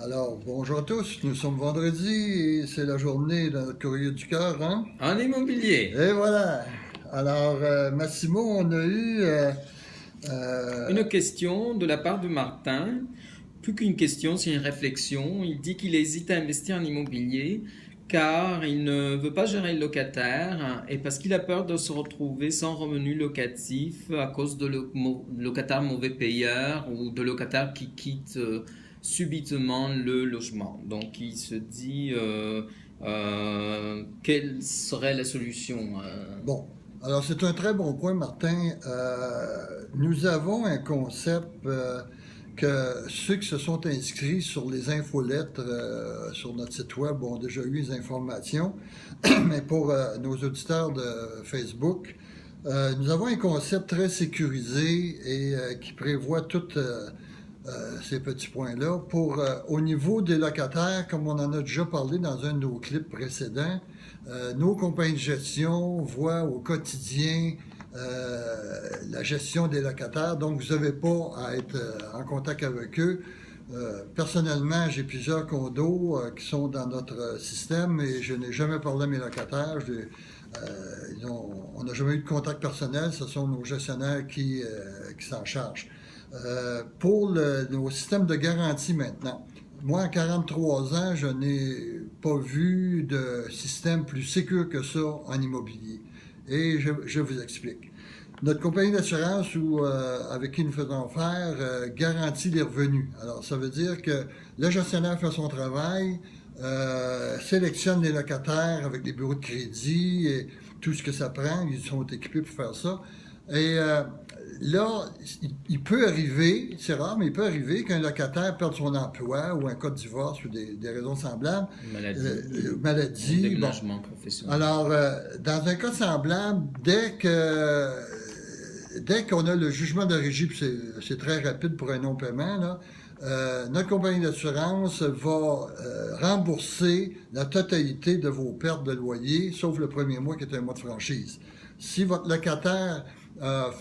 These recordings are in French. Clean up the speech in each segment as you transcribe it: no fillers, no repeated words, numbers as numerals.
Alors, bonjour à tous, nous sommes vendredi et c'est la journée de notre courrier du cœur, hein? En immobilier. Et voilà! Alors, Massimo, on a eu... Une question de la part de Martin. Plus qu'une question, c'est une réflexion. Il dit qu'il hésite à investir en immobilier car il ne veut pas gérer le locataire et parce qu'il a peur de se retrouver sans revenu locatif à cause de locataires mauvais payeurs ou de locataires qui quittent subitement le logement. Donc il se dit quelle serait la solution Bon, alors c'est un très bon point, Martin. Nous avons un concept que ceux qui se sont inscrits sur les infolettres sur notre site web ont déjà eu les informations, mais pour nos auditeurs de Facebook, nous avons un concept très sécurisé et qui prévoit toutes ces petits points-là. Pour au niveau des locataires, comme on en a déjà parlé dans un de nos clips précédents, nos compagnies de gestion voient au quotidien la gestion des locataires, donc vous n'avez pas à être en contact avec eux. Personnellement, j'ai plusieurs condos qui sont dans notre système et je n'ai jamais parlé à mes locataires. On n'a jamais eu de contact personnel, ce sont nos gestionnaires qui s'en chargent. Pour nos systèmes de garantie maintenant, moi, en 43 ans, je n'ai pas vu de système plus sécur que ça en immobilier. Et je vous explique. Notre compagnie d'assurance avec qui nous faisons affaire garantit les revenus. Alors, ça veut dire que le gestionnaire fait son travail, sélectionne les locataires avec des bureaux de crédit et tout ce que ça prend. Ils sont équipés pour faire ça. Et là, il peut arriver, c'est rare, mais il peut arriver qu'un locataire perde son emploi ou un cas de divorce ou des raisons semblables. Maladie. Déménagement professionnel. Alors, dans un cas semblable, dès qu'on a le jugement de régie, puis c'est très rapide pour un non-paiement, là, notre compagnie d'assurance va rembourser la totalité de vos pertes de loyer, sauf le premier mois qui est un mois de franchise. Si votre locataire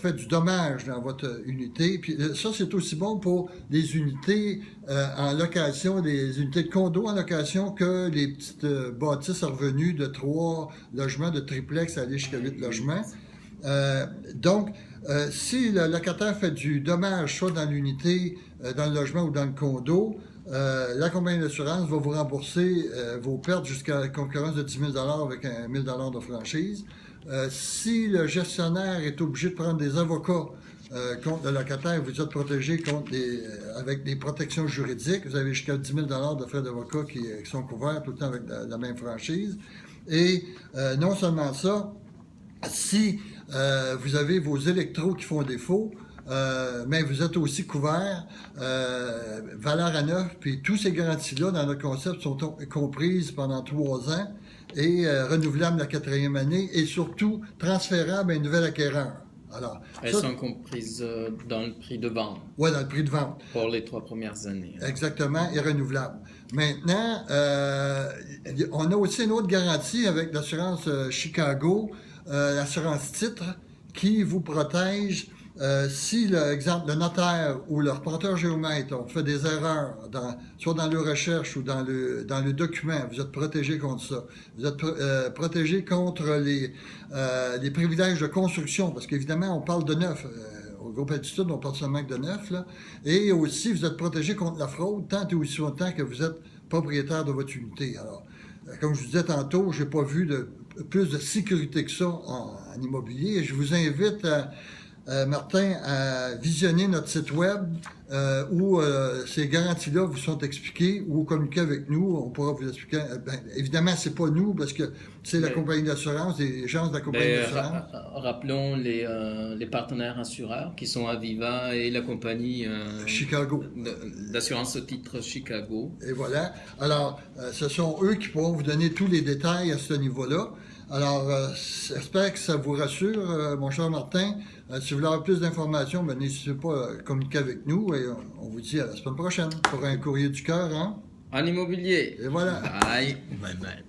fait du dommage dans votre unité. Puis ça, c'est aussi bon pour les unités en location, les unités de condo en location que les petites bâtisses à revenus de 3 logements, de triplex à aller jusqu'à 8 logements. Donc, si le locataire fait du dommage, soit dans l'unité, dans le logement ou dans le condo, la compagnie d'assurance va vous rembourser vos pertes jusqu'à la concurrence de 10 000 avec un 1 000 de franchise. Si le gestionnaire est obligé de prendre des avocats contre le locataire, vous êtes protégé avec des protections juridiques. Vous avez jusqu'à 10 000 de frais d'avocat qui sont couverts tout le temps avec la même franchise. Et non seulement ça, si vous avez vos électros qui font défaut, mais vous êtes aussi couvert, valeur à neuf, puis toutes ces garanties-là dans notre concept sont comprises pendant 3 ans et renouvelables la 4e année et surtout transférables à un nouvel acquéreur. Alors, elles sont comprises dans le prix de vente. Oui, dans le prix de vente. Pour les 3 premières années. Exactement, et renouvelable. Maintenant, on a aussi une autre garantie avec l'assurance Chicago, l'assurance titre, qui vous protège si, le notaire ou le reporter géomètre ont fait des erreurs, soit dans la recherche ou dans le document, vous êtes protégé contre ça. Vous êtes protégé contre les privilèges de construction, parce qu'évidemment, on parle de neuf. Au groupe Altitude, on parle seulement de neuf. Là. Et aussi, vous êtes protégé contre la fraude tant et aussi longtemps que vous êtes propriétaire de votre unité. Alors, comme je vous disais tantôt, je n'ai pas vu plus de sécurité que ça en immobilier. Et je vous invite Martin, à visionner notre site web où ces garanties-là vous sont expliquées ou communiquer avec nous. On pourra vous expliquer. Évidemment, c'est pas nous parce que c'est la compagnie d'assurance, les gens de la compagnie d'assurance. Rappelons les partenaires assureurs qui sont Aviva et la compagnie Chicago. D'assurance au titre Chicago. Et voilà. Alors, ce sont eux qui pourront vous donner tous les détails à ce niveau-là. Alors, j'espère que ça vous rassure, mon cher Martin. Si vous voulez avoir plus d'informations, n'hésitez pas à communiquer avec nous et on vous dit à la semaine prochaine pour un courrier du cœur. Hein? En immobilier. Et voilà. Bye. Bye bye.